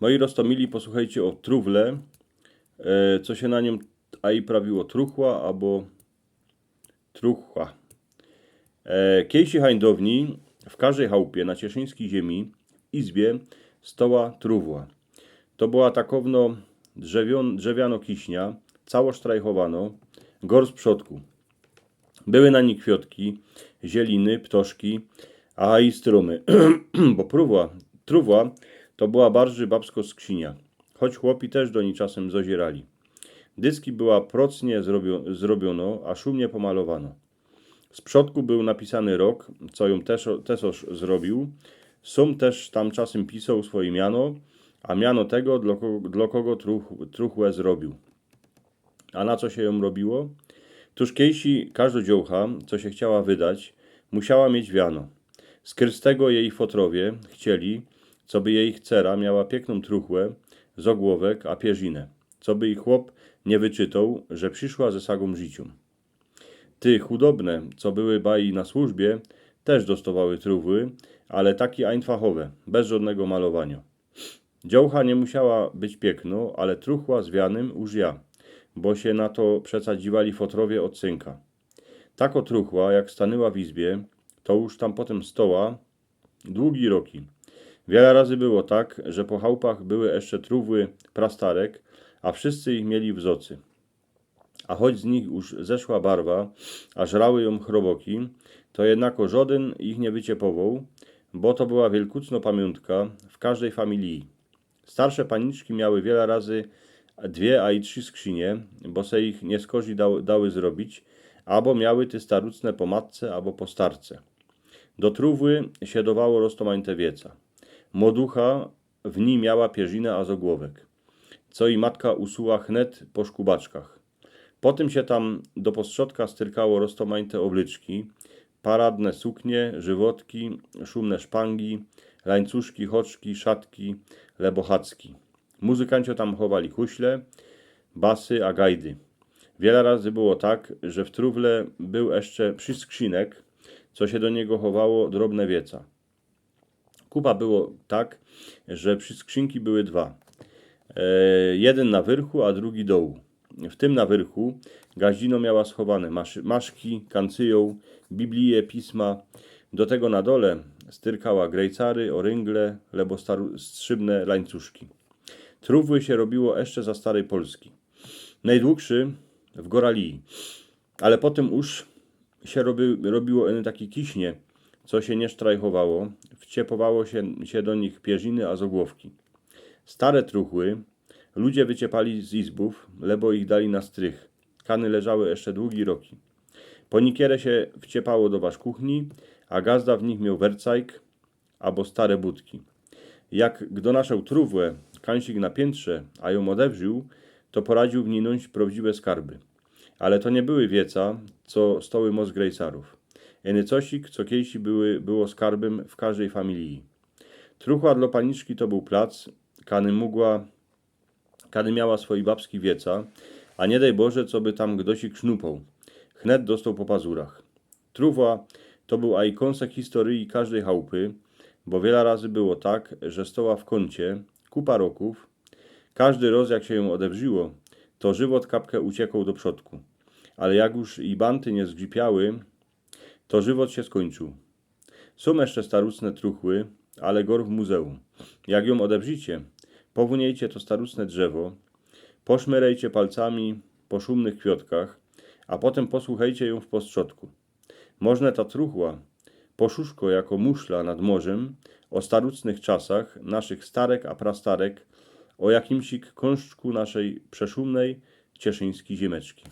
Moi roztomili, posłuchajcie o truwle, co się na nią i prawiło truchła albo truchła. Kiejsi hańdowni w każdej chałupie na cieszyńskiej ziemi, izbie, stoła truwła. To była takowno drzewiano kiśnia, cało sztrajchowano, gor z przodku. Były na niej kwiotki, zieliny, ptoszki, a i stromy, bo truwła to była bardziej babsko skrzynia, choć chłopi też do niej czasem zozierali. Dyski była procnie zrobiono, a szumnie pomalowano. Z przodku był napisany rok, co ją tesoż zrobił. Sum też tam czasem pisał swoje miano, a miano tego, dla kogo truchłę zrobił. A na co się ją robiło? Tuż kiejsi każda dziołcha, co się chciała wydać, musiała mieć wiano. Z krystego jej fotrowie chcieli, co by jej chcera miała piękną truchłę, z ogłówek, a pierzinę, co by ich chłop nie wyczytał, że przyszła ze sagą życiu. Ty chudobne, co były baji na służbie, też dostawały truchły, ale takie einfachowe, bez żadnego malowania. Dziołcha nie musiała być piękną, ale truchła z wianym już ja, bo się na to przecadziwali fotrowie od synka. Tako truchła, jak stanęła w izbie, to już tam potem stoła długi roki. Wiele razy było tak, że po chałupach były jeszcze truchły prastarek, a wszyscy ich mieli w zocy. A choć z nich już zeszła barwa, a żrały ją chroboki, to jednako żaden ich nie wyciepował, bo to była wielkucno pamiątka w każdej familii. Starsze paniczki miały wiele razy 2 a i 3 skrzynie, bo se ich nie skozi dały zrobić, albo miały ty starucne po matce, albo po starce. Do truwły się dawało roztomańte wieca. Moducha w niej miała pierzinę a z ogłówek, co i matka usuła chnet po szkubaczkach. Potem się tam do postrzodka styrkało roztomańte oblyczki, paradne suknie, żywotki, szumne szpangi, łańcuszki, choczki, szatki, lebochacki. Muzykanci tam chowali huśle, basy, a gajdy. Wiele razy było tak, że w truwle był jeszcze przyskrzynek, co się do niego chowało drobne wieca. Kupa było tak, że przyskrzynki były 2. Jeden na wyrchu, a drugi dołu. W tym na wyrchu gaździno miała schowane maszki, kancyją, Biblię, pisma. Do tego na dole styrkała grejcary, oryngle, lebo strzybne łańcuszki. Truwły się robiło jeszcze za starej Polski. Najdłuższy w Goralii, ale potem już się robiło takie kiśnie, co się nie sztrajchowało, wciepowało się do nich pierziny a zogłowki. Stare truchły ludzie wyciepali z izbów, lebo ich dali na strych. Kany leżały jeszcze długi roki. Po nikierę się wciepało do kuchni, a gazda w nich miał wercajk albo stare budki. Jak kto naszał truwłę, kańsik na piętrze, a ją odewrzył, to poradził w ninąć prawdziwe skarby. Ale to nie były wieca, co stoły moc grejcarów. Eny cosik, co kiejsi było skarbem w każdej familii. Truchła dla paniczki to był plac, kany miała swoi babski wieca, a nie daj Boże, co by tam kdosik sznupał. Chnet dostał po pazurach. Truchła to był aj kąsek historii każdej chałupy, bo wiele razy było tak, że stoła w kącie, kupa roków, każdy roz jak się ją odewrzyło, to żywot kapkę uciekał do przodku. Ale jak już i banty nie zgrzypiały, to żywot się skończył. Są jeszcze starucne truchły, ale gor w muzeum. Jak ją odewrzycie, powuniejcie to starucne drzewo, poszmerejcie palcami po szumnych kwiatkach, a potem posłuchajcie ją w postrzodku. Można ta truchła, poszuszko jako muszla nad morzem, o starucnych czasach naszych starek a prastarek, o jakimsik kąszczku naszej przeszumnej cieszyńskiej ziemeczki.